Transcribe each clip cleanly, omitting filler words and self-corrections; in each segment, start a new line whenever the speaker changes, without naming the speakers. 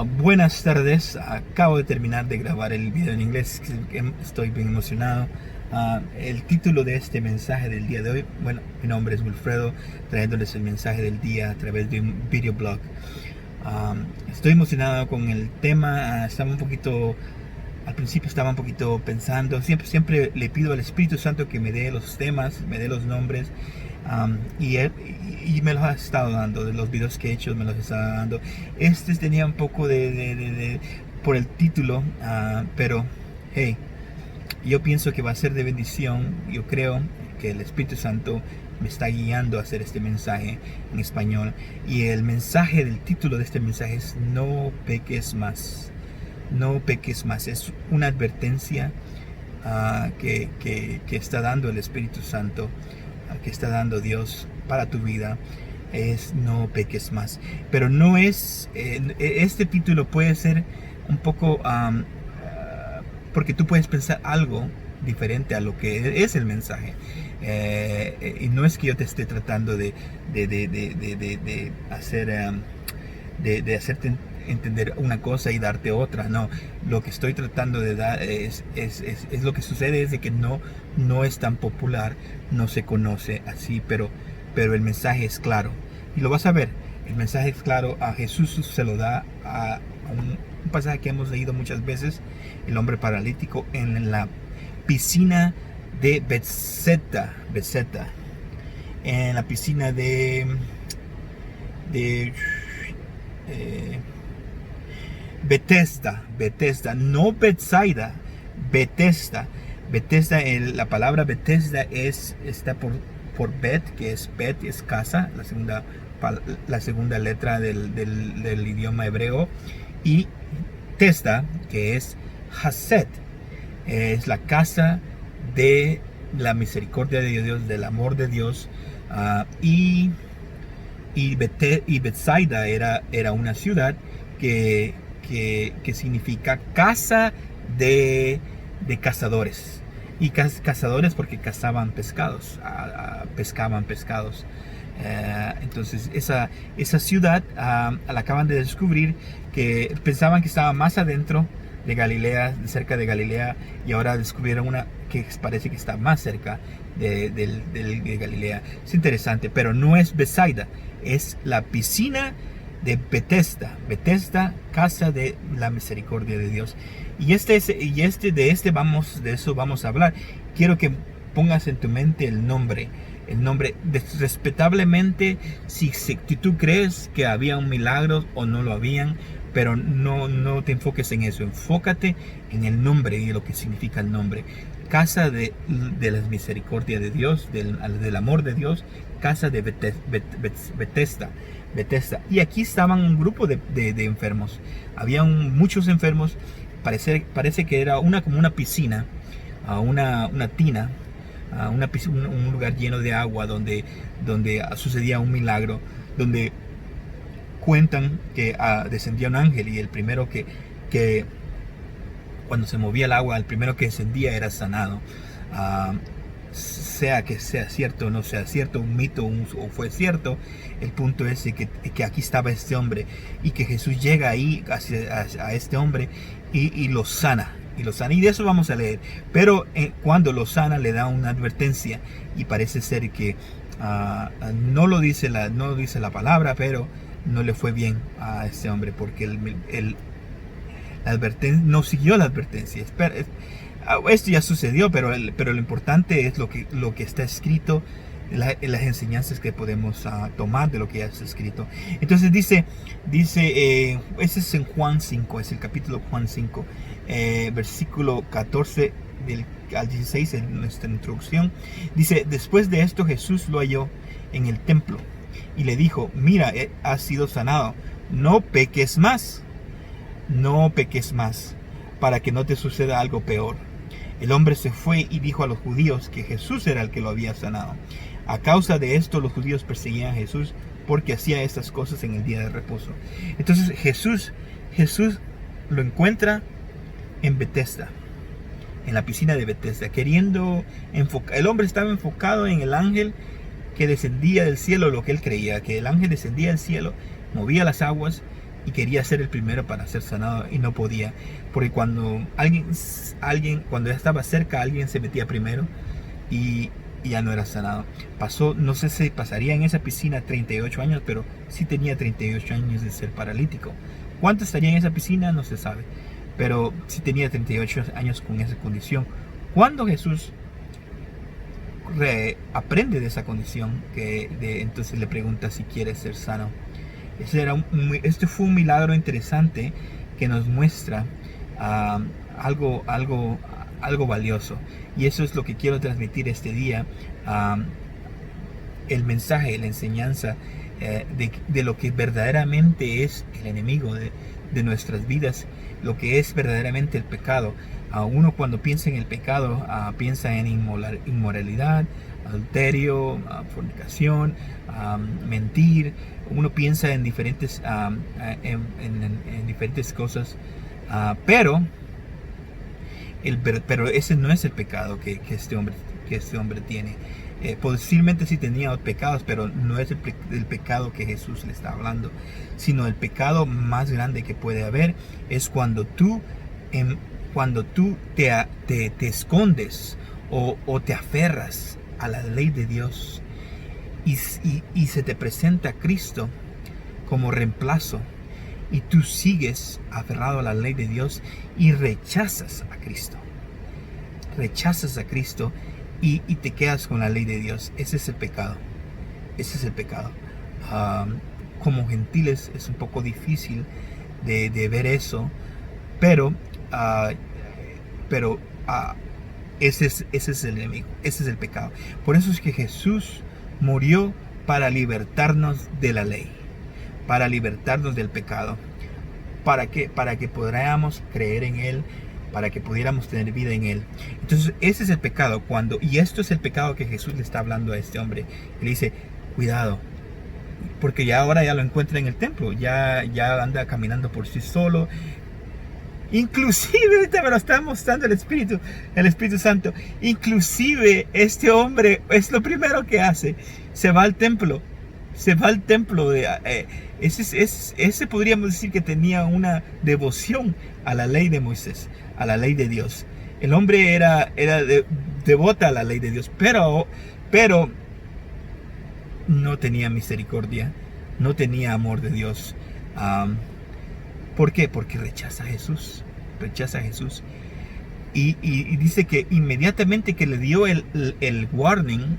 Buenas tardes, acabo de terminar de grabar el video en inglés, estoy bien emocionado. El título de este mensaje del día de hoy, bueno, mi nombre es Wilfredo, trayéndoles el mensaje del día a través de un videoblog. Estoy emocionado con el tema, al principio estaba un poquito pensando, siempre le pido al Espíritu Santo que me dé los temas, me dé los nombres. Y me los ha estado dando, de los videos que he hecho me los está dando. Tenía un poco por el título, pero hey, yo pienso que va a ser de bendición. Yo creo que el Espíritu Santo me está guiando a hacer este mensaje en español, y el mensaje del título de este mensaje es no peques más. No peques más. Es una advertencia que está dando el Espíritu Santo, que está dando Dios para tu vida. Es no peques más. Pero no es este título puede ser un poco porque tú puedes pensar algo diferente a lo que es el mensaje, y no es que yo te esté tratando de hacerte entender una cosa y darte otra. No, lo que estoy tratando de dar es lo que sucede es de que no es tan popular, no se conoce así, pero el mensaje es claro, y lo vas a ver. El mensaje es claro. A Jesús se lo da a un pasaje que hemos leído muchas veces: el hombre paralítico en la piscina de Bethesda, en la piscina de Bethesda, no Bethsaida, Bethesda. La palabra Bethesda está por Bet, que es Bet, es casa, la segunda letra del idioma hebreo, y Tesda, que es Haset, es la casa de la misericordia de Dios, del amor de Dios. Y Bethsaida era una ciudad que significa casa de cazadores. Y cazadores porque cazaban pescados, pescaban pescados. Entonces esa ciudad la acaban de descubrir, que pensaban que estaba más adentro de Galilea, cerca de Galilea, y ahora descubrieron una que parece que está más cerca de Galilea. Es interesante, pero no es Bethsaida, es la piscina de Bethesda, casa de la misericordia de Dios. Y de eso vamos a hablar. Quiero que pongas en tu mente el nombre respetablemente, si tú crees que había un milagro o no lo habían, pero no te enfoques en eso. Enfócate en el nombre y lo que significa el nombre: casa de la misericordia de Dios, del amor de Dios, casa de Bethesda. Y aquí estaban un grupo de enfermos. Habían muchos enfermos. Parece que era como una piscina, una tina, un lugar lleno de agua donde sucedía un milagro, donde cuentan que descendía un ángel, y el primero que cuando se movía el agua, el primero que descendía era sanado. Sea que sea cierto o no sea cierto, un mito o fue cierto, el punto es que aquí estaba este hombre, y que Jesús llega ahí a este hombre y lo sana. Y de eso vamos a leer. Pero cuando lo sana, le da una advertencia, y parece ser que no lo dice la palabra, pero no le fue bien a este hombre, porque no siguió la advertencia. Esto ya sucedió, pero lo importante es lo que está escrito, las enseñanzas que podemos tomar de lo que ya está escrito. Entonces dice ese es en Juan 5, es el capítulo Juan 5, versículo 14 al 16 en nuestra introducción. Dice: después de esto, Jesús lo halló en el templo y le dijo: mira, has sido sanado, no peques más, para que no te suceda algo peor. El hombre se fue y dijo a los judíos que Jesús era el que lo había sanado. A causa de esto, los judíos perseguían a Jesús porque hacía estas cosas en el día de reposo. Entonces Jesús lo encuentra en Bethesda, en la piscina de Bethesda, queriendo enfocar. El hombre estaba enfocado en el ángel que descendía del cielo, lo que él creía, que el ángel descendía del cielo, movía las aguas, y quería ser el primero para ser sanado y no podía, porque cuando cuando ya estaba cerca, alguien se metía primero y ya no era sanado. Pasó, no sé si pasaría en esa piscina 38 años, pero sí tenía 38 años de ser paralítico. ¿Cuánto estaría en esa piscina? No se sabe, pero sí tenía 38 años con esa condición. Cuando Jesús aprende de esa condición, entonces le pregunta si quiere ser sano. Este fue un milagro interesante que nos muestra algo valioso, y eso es lo que quiero transmitir este día. El mensaje, la enseñanza de lo que verdaderamente es el enemigo de nuestras vidas, lo que es verdaderamente el pecado. Uno cuando piensa en el pecado piensa en inmoralidad, adulterio, fornicación, mentir. Uno piensa en diferentes diferentes cosas, pero ese no es el pecado que este hombre tiene. Posiblemente sí tenía pecados, pero no es el pecado que Jesús le está hablando, sino el pecado más grande que puede haber es cuando tú te escondes o te aferras a la ley de Dios y se te presenta Cristo como reemplazo, y tú sigues aferrado a la ley de Dios y rechazas a Cristo. Rechazas a Cristo y te quedas con la ley de Dios. Ese es el pecado. Ese es el pecado. Como gentiles es un poco difícil de ver eso, pero ese es el enemigo. Ese es el pecado. Por eso es que Jesús murió para libertarnos de la ley, para libertarnos del pecado. ¿Para qué? Para que podamos creer en Él, para que pudiéramos tener vida en Él. Entonces ese es el pecado, y esto es el pecado que Jesús le está hablando a este hombre. Le dice, cuidado, porque ahora ya lo encuentra en el templo, ya anda caminando por sí solo. Inclusive, ahorita me lo está mostrando el Espíritu Santo. Inclusive este hombre es lo primero que hace, se va al templo. Ese podríamos decir que tenía una devoción a la ley de Moisés, a la ley de Dios. El hombre era devota a la ley de Dios, pero no tenía misericordia, no tenía amor de Dios. ¿Por qué? Porque rechaza a Jesús. Y dice que inmediatamente que le dio el warning,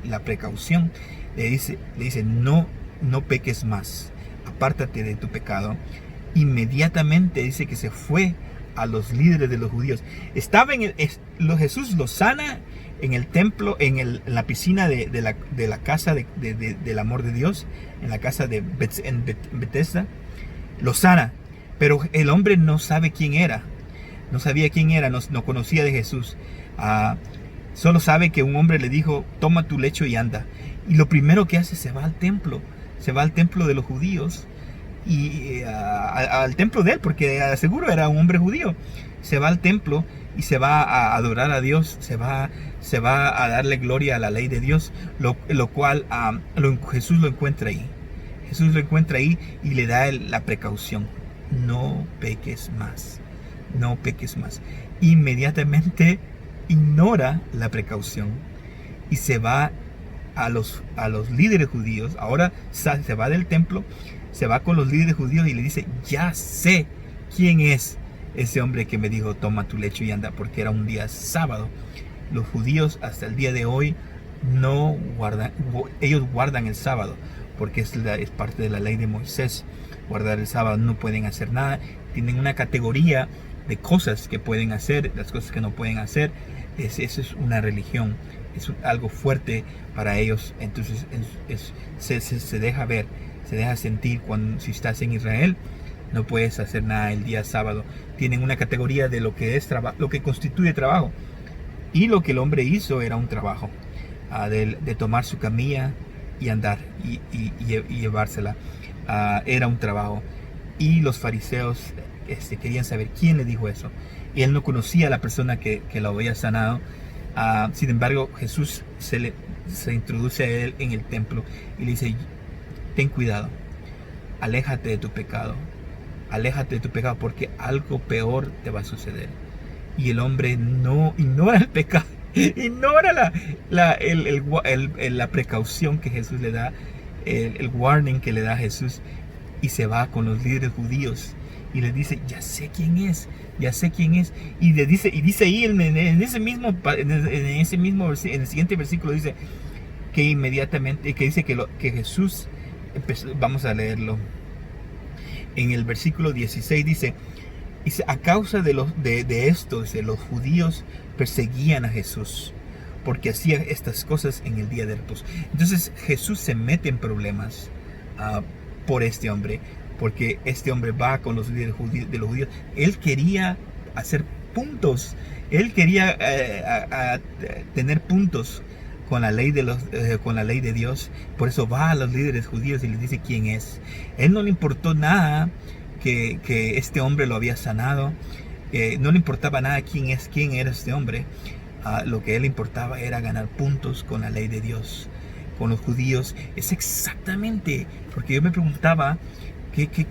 la precaución, le dice, no peques más, apártate de tu pecado. Inmediatamente dice que se fue a los líderes de los judíos. Estaba Jesús lo sana en el templo, en la piscina de la casa del amor de Dios, en la casa de Bethesda. Lo sana, pero el hombre no sabe quién era. No sabía quién era, no conocía de Jesús. Solo sabe que un hombre le dijo, toma tu lecho y anda. Y lo primero que hace, se va al templo de los judíos, y al templo de él, porque seguro era un hombre judío. Se va al templo y se va a adorar a Dios, se va a darle gloria a la ley de Dios, lo cual Jesús lo encuentra ahí. Jesús lo encuentra ahí y le da la precaución. No peques más. No peques más. Inmediatamente ignora la precaución y se va a los líderes judíos. Ahora se va del templo, se va con los líderes judíos y le dice, ya sé quién es ese hombre que me dijo, toma tu lecho y anda, porque era un día sábado. Los judíos hasta el día de hoy ellos guardan el sábado, porque es parte de la ley de Moisés. Guardar el sábado, no pueden hacer nada. Tienen una categoría de cosas que pueden hacer, las cosas que no pueden hacer. Eso es una religión, es algo fuerte para ellos. Entonces se deja ver, se deja sentir. Si estás en Israel, no puedes hacer nada el día sábado. Tienen una categoría de lo que es lo que constituye trabajo, y lo que el hombre hizo era un trabajo, de tomar su camilla y andar y llevársela. Era un trabajo, y los fariseos querían saber quién le dijo eso, y él no conocía a la persona que lo había sanado. Sin embargo, Jesús se introduce a él en el templo y le dice, ten cuidado, aléjate de tu pecado, aléjate de tu pecado, porque algo peor te va a suceder. Y el hombre no ignora el pecado, ignora la precaución que Jesús le da, el warning que le da Jesús, y se va con los líderes judíos y les dice, ya sé quién es, ya sé quién es. Y dice ahí en el siguiente versículo dice que inmediatamente, que dice que Jesús empezó. Vamos a leerlo. En el versículo 16 dice, a causa de esto, dice, los judíos perseguían a Jesús porque hacía estas cosas en el día de reposo. Entonces Jesús se mete en problemas por este hombre, porque este hombre va con los líderes de los judíos. Él quería hacer puntos, él quería tener puntos con la ley de Dios. Por eso va a los líderes judíos y les dice quién es. Él no le importó nada que este hombre lo había sanado, no le importaba nada quién era este hombre. Lo que a él le importaba era ganar puntos con la ley de Dios, con los judíos. Es exactamente, porque yo me preguntaba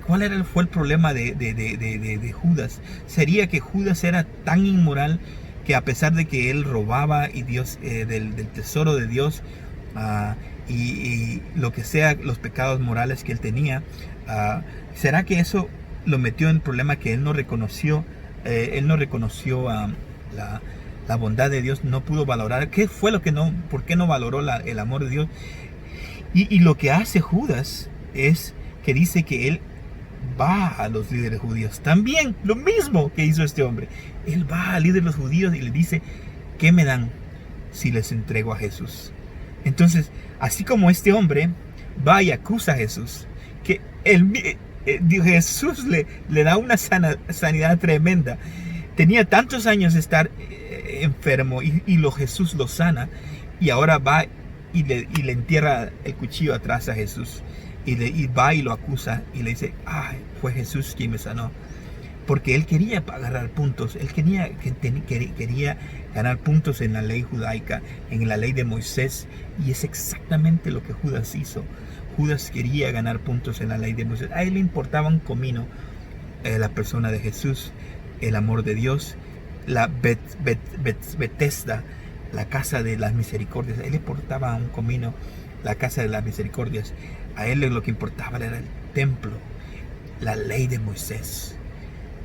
cuál fue el problema de Judas. ¿Sería que Judas era tan inmoral que a pesar de que él robaba y del tesoro de Dios, y lo que sea, los pecados morales que él tenía, será que eso lo metió en problema, que él no reconoció la bondad de Dios, no pudo valorar? ¿Qué fue por qué no valoró el amor de Dios? Y lo que hace Judas es que dice que él va a los líderes judíos, también lo mismo que hizo este hombre. Él va al líder de los judíos y le dice, ¿qué me dan si les entrego a Jesús? Entonces, así como este hombre va y acusa a Jesús, que Jesús le da una sanidad tremenda. Tenía tantos años de estar enfermo y Jesús lo sana, y ahora va y le entierra el cuchillo atrás a Jesús, y va y lo acusa y le dice, fue Jesús quien me sanó. Porque él quería agarrar puntos, él quería ganar puntos en la ley judaica, en la ley de Moisés, y es exactamente lo que Judas hizo. Judas quería ganar puntos en la ley de Moisés. A él le importaba un comino la persona de Jesús, el amor de Dios, la Betesda, la casa de las misericordias. A él le importaba un comino la casa de las misericordias. A él lo que importaba era el templo, la ley de Moisés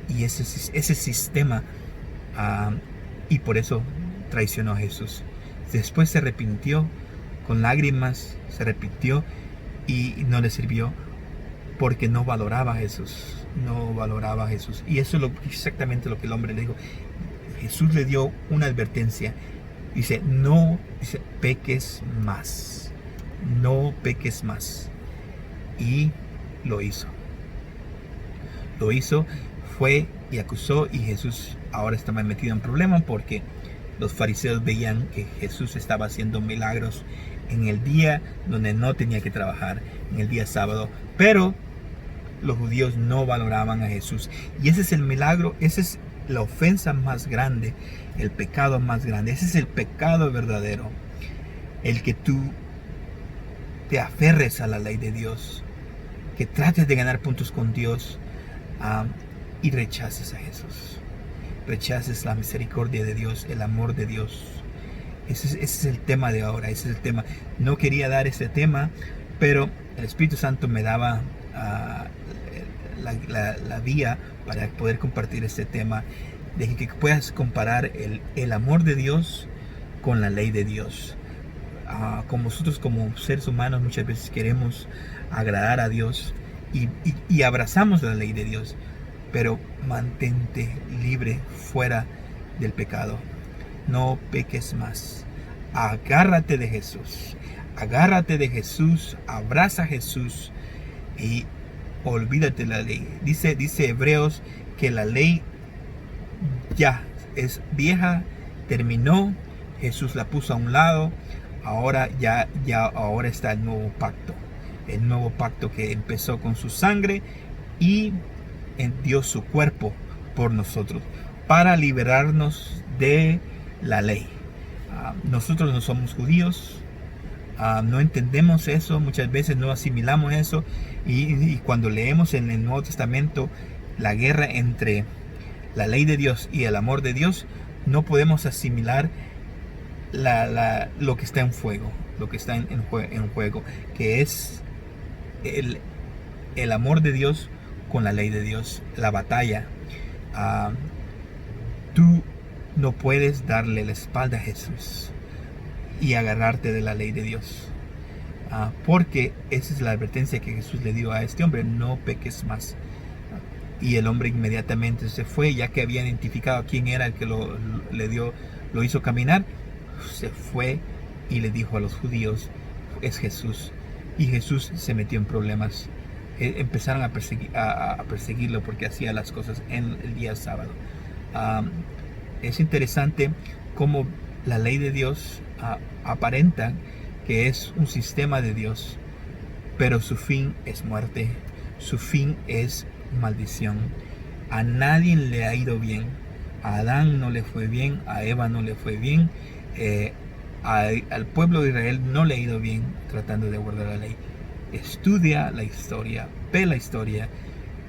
y ese sistema, y por eso traicionó a Jesús. Después se arrepintió con lágrimas, se arrepintió y no le sirvió, porque no valoraba a Jesús, y eso es exactamente lo que el hombre le dijo. Jesús le dio una advertencia, dice, peques más, no peques más. Y lo hizo, fue y acusó, y Jesús ahora estaba metido en problemas porque los fariseos veían que Jesús estaba haciendo milagros en el día donde no tenía que trabajar, en el día sábado, pero los judíos no valoraban a Jesús, y ese es el milagro, esa es la ofensa más grande, el pecado más grande, ese es el pecado verdadero, el que tú te aferres a la ley de Dios, que trates de ganar puntos con Dios, y rechaces a Jesús, rechaces la misericordia de Dios, el amor de Dios. Ese es el tema de ahora, ese es el tema. No quería dar ese tema, pero el Espíritu Santo me daba la vía para poder compartir este tema, de que puedas comparar el amor de Dios con la ley de Dios. Como nosotros como seres humanos muchas veces queremos agradar a Dios y abrazamos la ley de Dios, pero mantente libre fuera del pecado. No peques más. Agárrate de Jesús, abraza a Jesús y olvídate de la ley. Dice Hebreos que la ley ya es vieja, terminó, Jesús la puso a un lado. Ahora ahora está el nuevo pacto que empezó con su sangre y dio su cuerpo por nosotros para liberarnos de la ley. Nosotros no somos judíos, No entendemos eso, muchas veces no asimilamos eso, y cuando leemos en el Nuevo Testamento la guerra entre la ley de Dios y el amor de Dios, no podemos asimilar lo que está en fuego, lo que está en juego, que es el amor de Dios con la ley de Dios, la batalla. Tú no puedes darle la espalda a Jesús y agarrarte de la ley de Dios, porque esa es la advertencia que Jesús le dio a este hombre: no peques más. Y el hombre inmediatamente se fue, ya que había identificado quién era el que lo hizo caminar. Se fue y le dijo a los judíos: es Jesús. Y Jesús se metió en problemas. Empezaron a perseguirlo porque hacía las cosas en el día sábado. Es interesante cómo la ley de Dios aparenta que es un sistema de Dios, pero su fin es muerte, su fin es maldición. A nadie le ha ido bien. A Adán no le fue bien, a Eva no le fue bien, al pueblo de Israel no le ha ido bien tratando de guardar la ley. Estudia la historia, ve la historia,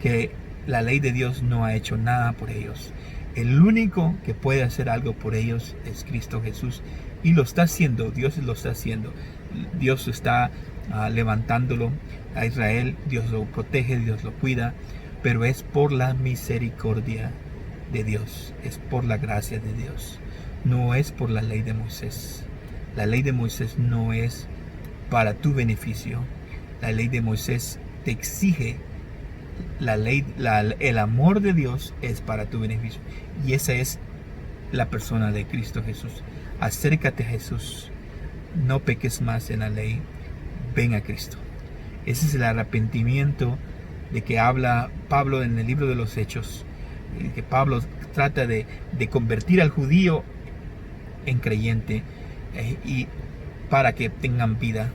que la ley de Dios no ha hecho nada por ellos. El único que puede hacer algo por ellos es Cristo Jesús, y lo está haciendo. Dios lo está haciendo. Dios está levantándolo a Israel. Dios lo protege, Dios lo cuida, pero es por la misericordia de Dios, es por la gracia de Dios, no es por la ley de Moisés. La ley de Moisés no es para tu beneficio. La ley de Moisés te exige. El amor de Dios es para tu beneficio, y esa es la persona de Cristo Jesús. Acércate a Jesús, no peques más en la ley, ven a Cristo. Ese es el arrepentimiento de que habla Pablo en el libro de los Hechos, que Pablo trata de convertir al judío en creyente, y para que tengan vida.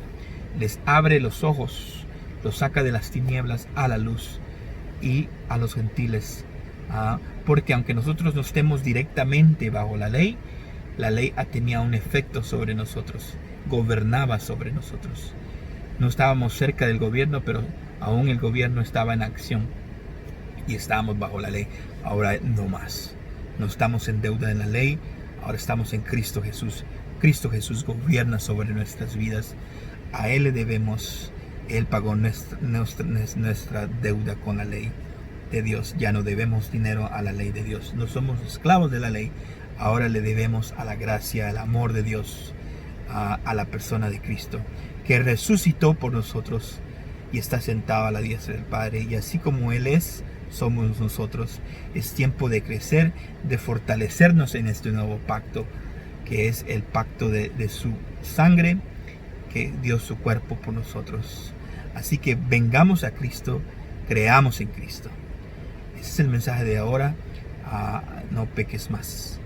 Les abre los ojos, los saca de las tinieblas a la luz, y a los gentiles, porque aunque nosotros no estemos directamente bajo la ley tenía un efecto sobre nosotros, gobernaba sobre nosotros. No estábamos cerca del gobierno, pero aún el gobierno estaba en acción y estábamos bajo la ley. Ahora no más, no estamos en deuda de la ley, ahora estamos en Cristo Jesús. Cristo Jesús gobierna sobre nuestras vidas. A Él le debemos. Él pagó nuestra deuda con la ley de Dios. Ya no debemos dinero a la ley de Dios. No somos esclavos de la ley. Ahora le debemos a la gracia, al amor de Dios, a la persona de Cristo, que resucitó por nosotros y está sentado a la diestra del Padre. Y así como Él es, somos nosotros. Es tiempo de crecer, de fortalecernos en este nuevo pacto, que es el pacto de su sangre, que dio su cuerpo por nosotros. Así que vengamos a Cristo, creamos en Cristo. Ese es el mensaje de ahora. No peques más.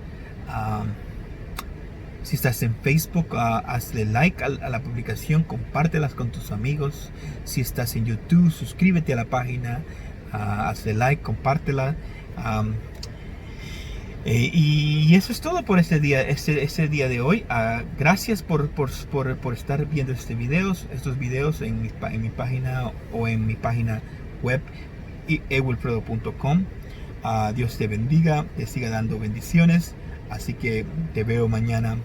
Si estás en Facebook, hazle like a la publicación, compártelas con tus amigos. Si estás en YouTube, suscríbete a la página, hazle like, compártela. Y eso es todo por este día de hoy. Gracias por estar viendo estos videos en mi página o en mi página web, ewilfredo.com. Dios te bendiga, te siga dando bendiciones. Así que te veo mañana.